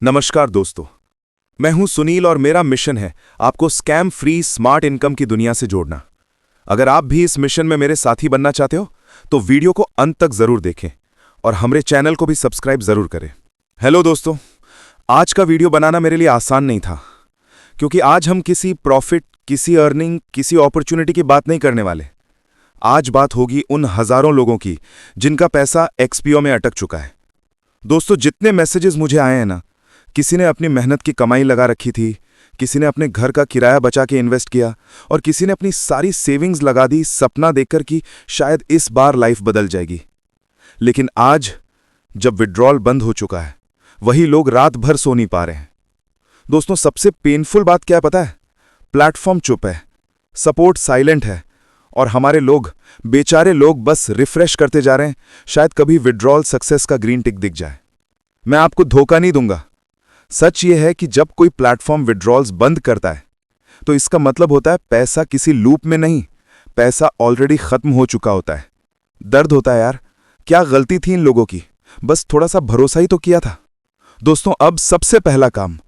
नमस्कार दोस्तों, मैं हूं सुनील और मेरा मिशन है आपको स्कैम फ्री स्मार्ट इनकम की दुनिया से जोड़ना। अगर आप भी इस मिशन में मेरे साथी बनना चाहते हो तो वीडियो को अंत तक जरूर देखें और हमारे चैनल को भी सब्सक्राइब जरूर करें। हेलो दोस्तों, आज का वीडियो बनाना मेरे लिए आसान नहीं था क्योंकि आज हम किसी प्रॉफिट, किसी अर्निंग, किसी अपॉर्चुनिटी की बात नहीं करने वाले। आज बात होगी उन हजारों लोगों की जिनका पैसा एक्सपीओ में अटक चुका है। दोस्तों, जितने मैसेजेस मुझे आए हैं ना, किसी ने अपनी मेहनत की कमाई लगा रखी थी, किसी ने अपने घर का किराया बचा के इन्वेस्ट किया और किसी ने अपनी सारी सेविंग्स लगा दी सपना देखकर कि शायद इस बार लाइफ बदल जाएगी। लेकिन आज जब विड्रॉल बंद हो चुका है, वही लोग रात भर सो नहीं पा रहे हैं। दोस्तों, सबसे पेनफुल बात क्या है पता है? प्लेटफॉर्म चुप है, सपोर्ट साइलेंट है और हमारे लोग, बेचारे लोग बस रिफ्रेश करते जा रहे हैं, शायद कभी विड्रॉल सक्सेस का ग्रीन टिक दिख जाए। मैं आपको धोखा नहीं दूंगा। सच ये है कि जब कोई प्लेटफॉर्म विड्रॉल्स बंद करता है तो इसका मतलब होता है पैसा किसी लूप में नहीं, पैसा ऑलरेडी खत्म हो चुका होता है। दर्द होता है यार, क्या गलती थी इन लोगों की, बस थोड़ा सा भरोसा ही तो किया था। दोस्तों, अब सबसे पहला काम,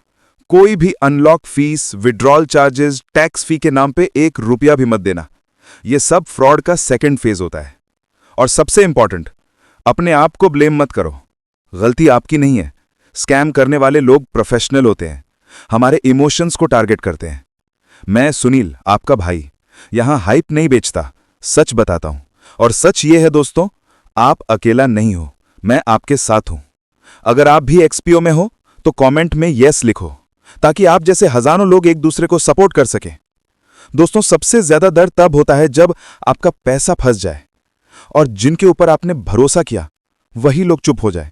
कोई भी unlock fees, withdrawal charges, tax fee के नाम पे 1 रुपया भी मत देना। यह सब फ्रॉड का सेकंड फेज होता है। और सबसे इंपॉर्टेंट, अपने आप को ब्लेम मत करो, गलती आपकी नहीं है। स्कैम करने वाले लोग प्रोफेशनल होते हैं, हमारे इमोशंस को टारगेट करते हैं। मैं सुनील, आपका भाई, यहां हाइप नहीं बेचता, सच बताता हूं। और सच ये है दोस्तों, आप अकेला नहीं हो, मैं आपके साथ हूं। अगर आप भी एक्सपीओ में हो तो कमेंट में यस लिखो ताकि आप जैसे हजारों लोग एक दूसरे को सपोर्ट कर सकें। दोस्तों, सबसे ज्यादा दर्द तब होता है जब आपका पैसा फंस जाए और जिनके ऊपर आपने भरोसा किया वही लोग चुप हो जाए।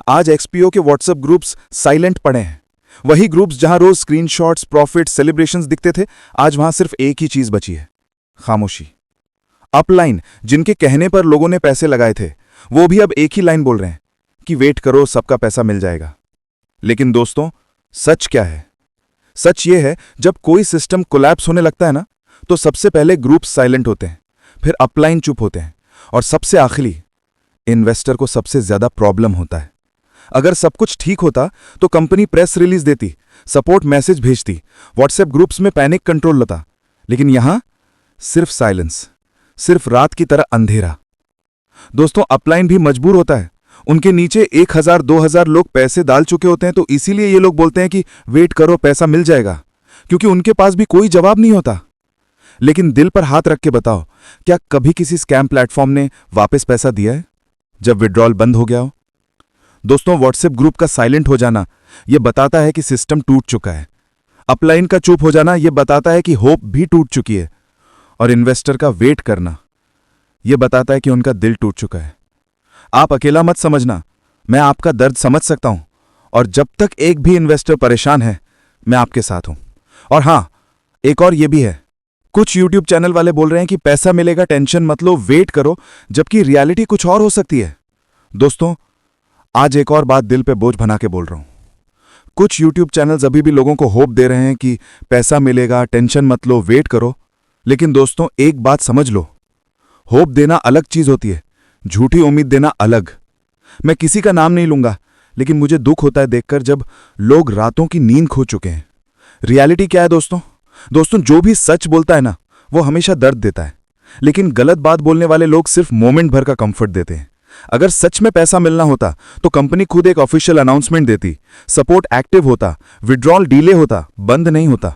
आज एक्सपीओ के व्हाट्सएप ग्रुप्स साइलेंट पड़े हैं। वही ग्रुप्स जहां रोज स्क्रीनशॉट्स, प्रॉफिट, सेलिब्रेशंस दिखते थे, आज वहां सिर्फ एक ही चीज बची है, खामोशी। अपलाइन, जिनके कहने पर लोगों ने पैसे लगाए थे, वो भी अब एक ही लाइन बोल रहे हैं कि वेट करो, सबका पैसा मिल जाएगा। लेकिन दोस्तों, सच क्या है? सच ये है, जब कोई सिस्टम कोलैप्स होने लगता है ना, तो सबसे पहले ग्रुप्स साइलेंट होते हैं, फिर अपलाइन चुप होते हैं और सबसे आखिरी इन्वेस्टर को सबसे ज्यादा प्रॉब्लम होता है। अगर सब कुछ ठीक होता तो कंपनी प्रेस रिलीज देती, सपोर्ट मैसेज भेजती, व्हाट्सएप ग्रुप्स में पैनिक कंट्रोल होता। लेकिन यहां सिर्फ साइलेंस, सिर्फ रात की तरह अंधेरा। दोस्तों, अपलाइन भी मजबूर होता है, उनके नीचे 1000 2000 लोग पैसे डाल चुके होते हैं, तो इसीलिए ये लोग बोलते हैं कि वेट करो, पैसा मिल जाएगा, क्योंकि उनके पास भी कोई जवाब नहीं होता। लेकिन दिल पर हाथ रख के बताओ, क्या कभी किसी स्कैम प्लेटफॉर्म ने वापस पैसा दिया है जब विड्रॉल बंद हो गया हो? दोस्तों, व्हाट्सएप ग्रुप का साइलेंट हो जाना यह बताता है कि सिस्टम टूट चुका है। अपलाइन का चुप हो जाना यह बताता है कि होप भी टूट चुकी है। और इन्वेस्टर का वेट करना यह बताता है कि उनका दिल टूट चुका है। आप अकेला मत समझना, मैं आपका दर्द समझ सकता हूं और जब तक एक भी इन्वेस्टर परेशान है, मैं आपके साथ हूं। और हां, एक और यह भी है, कुछ यूट्यूब चैनल वाले बोल रहे हैं कि पैसा मिलेगा, टेंशन मत लो, वेट करो, जबकि रियलिटी कुछ और हो सकती है। दोस्तों, आज एक और बात दिल पे बोझ बना के बोल रहा हूं। कुछ यूट्यूब चैनल्स अभी भी लोगों को होप दे रहे हैं कि पैसा मिलेगा, टेंशन मत लो, वेट करो। लेकिन दोस्तों, एक बात समझ लो, होप देना अलग चीज होती है, झूठी उम्मीद देना अलग। मैं किसी का नाम नहीं लूंगा, लेकिन मुझे दुख होता है देखकर जब लोग रातों की नींद खो चुके हैं। रियलिटी क्या है दोस्तों? जो भी सच बोलता है ना, वो हमेशा दर्द देता है, लेकिन गलत बात बोलने वाले लोग सिर्फ मोमेंट भर का कंफर्ट देते हैं। अगर सच में पैसा मिलना होता तो कंपनी खुद एक ऑफिशियल अनाउंसमेंट देती, सपोर्ट एक्टिव होता, विड्रॉल डिले होता, बंद नहीं होता।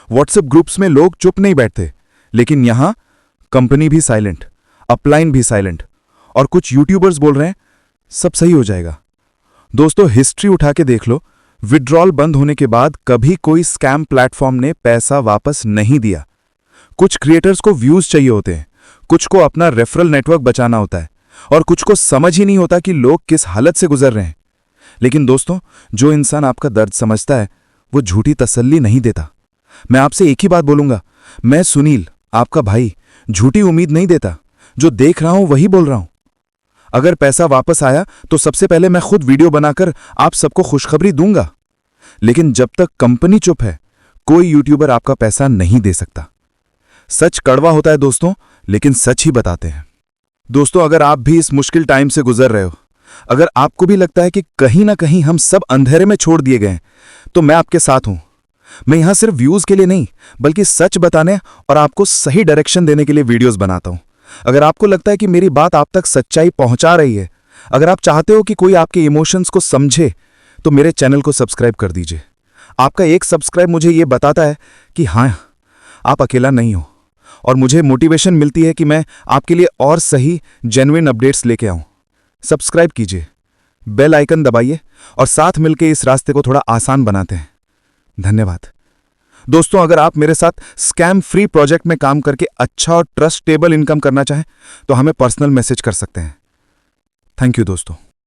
व्हाट्सएप ग्रुप्स में लोग चुप नहीं बैठते, लेकिन यहां कंपनी भी साइलेंट, अपलाइन भी साइलेंट और कुछ यूट्यूबर्स बोल रहे हैं सब सही हो जाएगा। दोस्तों, हिस्ट्री उठा के देख लो, विड्रॉल बंद होने के बाद कभी कोई स्कैम प्लेटफॉर्म ने पैसा वापस नहीं दिया। कुछ क्रिएटर्स को व्यूज चाहिए होते हैं, कुछ को अपना रेफरल नेटवर्क बचाना होता है और कुछ को समझ ही नहीं होता कि लोग किस हालत से गुजर रहे हैं। लेकिन दोस्तों, जो इंसान आपका दर्द समझता है वो झूठी तसल्ली नहीं देता। मैं आपसे एक ही बात बोलूंगा, मैं सुनील, आपका भाई, झूठी उम्मीद नहीं देता, जो देख रहा हूं वही बोल रहा हूं। अगर पैसा वापस आया तो सबसे पहले मैं खुद वीडियो बनाकर आप सबको खुशखबरी दूंगा। लेकिन जब तक कंपनी चुप है, कोई यूट्यूबर आपका पैसा नहीं दे सकता। सच कड़वा होता है दोस्तों, लेकिन सच ही बताते हैं। दोस्तों, अगर आप भी इस मुश्किल टाइम से गुजर रहे हो, अगर आपको भी लगता है कि कहीं ना कहीं हम सब अंधेरे में छोड़ दिए गए हैं, तो मैं आपके साथ हूं। मैं यहां सिर्फ व्यूज के लिए नहीं, बल्कि सच बताने और आपको सही डायरेक्शन देने के लिए वीडियोस बनाता हूं। अगर आपको लगता है कि मेरी बात आप तक सच्चाई पहुंचा रही है, अगर आप चाहते हो कि कोई आपके इमोशंस को समझे, तो मेरे चैनल को सब्सक्राइब कर दीजिए। आपका एक सब्सक्राइब मुझे यह बताता है कि हाँ, आप अकेला नहीं हो, और मुझे मोटिवेशन मिलती है कि मैं आपके लिए और सही जेन्युइन अपडेट्स लेके आऊं। सब्सक्राइब कीजिए, बेल आइकन दबाइए और साथ मिलकर इस रास्ते को थोड़ा आसान बनाते हैं। धन्यवाद दोस्तों। अगर आप मेरे साथ स्कैम फ्री प्रोजेक्ट में काम करके अच्छा और ट्रस्टेबल इनकम करना चाहें, तो हमें पर्सनल मैसेज कर सकते हैं। थैंक यू दोस्तों।